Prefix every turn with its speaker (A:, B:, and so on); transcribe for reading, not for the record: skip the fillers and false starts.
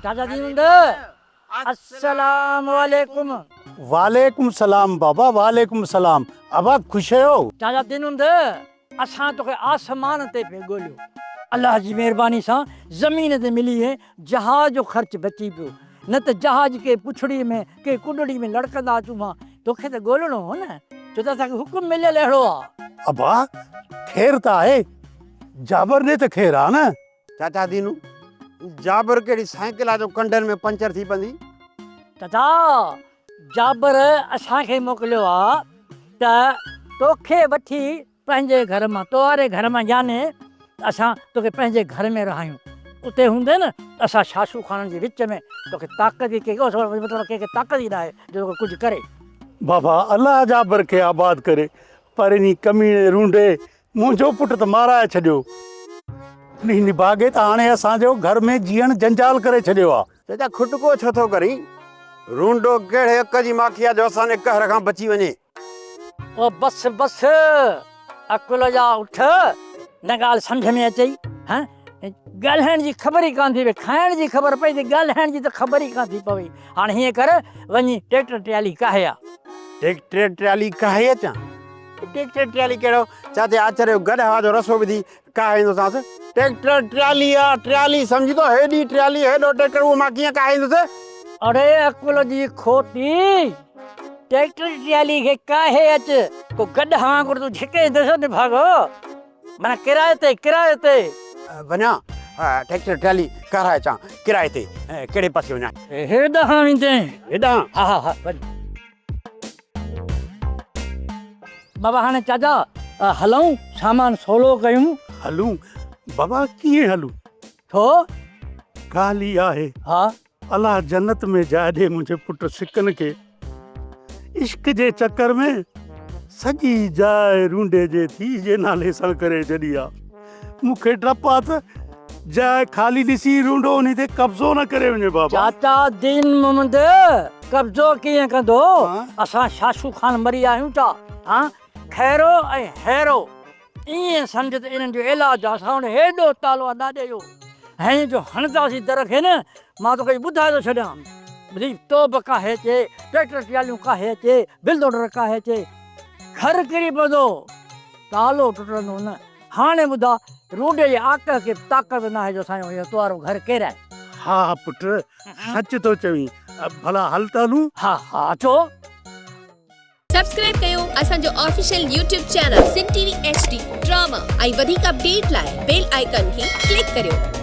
A: चाचा जी अस्सलाम वालेकुम।
B: वालेकुम सलाम बाबा, वालेकुम सलाम। अबा खुश हो?
A: चाचा दिन असां तोखे आसमान ते पे ॻोल्हियो, अल्लाह जी महिरबानी सां ज़मीन ते मिली है, जहाज जो ख़र्च बची पियो, न त जहाज के पुछड़ी में के कुॾड़ी में लड़कंदा अचूं हा। तोखे त ॻोल्हणो हो न, छो त असांखे हुकुम मिलियल अहिड़ो आहे।
B: अबा ख़ैर त आहे, जाबर ने त ख़ैर आहे न।
C: चाचा दीनू जाबर कहिड़ी साइकिल आहे जो कंडनि में पंचर थी पवंदी।
A: चाचा जाबर असांखे मोकिलियो आहे त तोखे वठी पंहिंजे घर मां, तोहारे घर मां याने असां तोखे पंहिंजे घर में रहायूं। उते हूंदे न असां शाशू खाननि जे विच में तोखे ताक़त ई कंहिंखे ताक़त ई न आहे जो कुझु करे।
B: बाबा अल्लाह जाबर खे आबाद करे, पर इन कमीने रूंडे मुंहिंजो पुटु त माराए छॾियो। इन बागे त हाणे असांजो घर में जीअण जंजाल करे छॾियो आहे।
C: चाचा खुटको छो थो करी? रूंडो कहिड़े अक जी माखी आहे जो असांजे कहर खां बची वञे।
A: ओ बस बस अकुल जा उठ, न ॻाल्हि सम्झ में अचई। हाँ ॻाल्हाइण जी ख़बर ई कान थी पई, खाइण जी ख़बर पई त ॻाल्हाइण जी त ख़बर ई कान थी पई। हाणे हीअं कर वञी ट्रैक्टर ट्राली काहे आहे।
C: ट्रैक्टर ट्राली काहे अचां? ट्रैक्टर ट्राली कहिड़ो चाचा आचरियो गॾहा जो रसो विधी काहींदोसांसि। ट्रैक्टर ट्राली आहे, ट्राली सम्झी थो, हेॾी ट्राली हेॾो ट्रैक्टर, उहो मां कीअं काहींदुसि?
A: अरे अकुल जी खोटी, ट्रैक्टर ट्राली खे काहे अच को गॾहा वांगुरु तूं झिके ॾिसो न भागो, माना किराए ते
C: वञा ट्रैक्टर ट्राली कराए अचां किराए ते। कहिड़े पासे वञा?
A: हेॾां वेंदे
C: हेॾां?
A: हा हा हा वञ बाबा। हाणे चाचा हलूं, सामान सवलो कयूं।
B: हलूं बाबा, कीअं हलूं?
A: छो?
B: ॻाल्हि ई आहे,
A: हा
B: अल्लाह जन्नत में जाइ ॾे मुंहिंजे पुट सिकन खे। इश्क जे चक्कर में सॼी जाइ रूंडे जे थी जे नाले सां करे छॾी आहे। मूंखे डपु आहे त जाइ ख़ाली ॾिसी रूंडो उन ते कब्ज़ो न करे वञे बाबा।
A: चाचा दीन मोहम्मद कब्ज़ो कीअं कंदो? असां शाशू खान मरी आहियूं छा? हाँ खैरो ऐं हैरो ईअं सम्झ त इन्हनि जो इलाज आहे। असां हेॾो तालो आहे ॾाॾे जो, ऐं जो हणंदासीं दर खे न, मां तोखे ॿुधाए थो छॾियां। बुधी तोब काहे अचे, ट्रैक्टर ट्रालियूं काहे अचे, बिल्डर काहे अचे, घर किरी पवंदो, तालो टुटंदो न। हाणे ॿुधा, रूंडे जे आक खे ताक़त न आहे जो असांजो इहो तुंहिंजो घर केरु आहे?
B: हा पुट सच थो चवीं, भला हल त हलूं।
A: हा हा अचो।
D: सब्सक्राइब कयो असांजो official YouTube channel Sindh TV HD drama ऐं वधीक अपडेट लाइ बेल आइकन खे क्लिक करियो।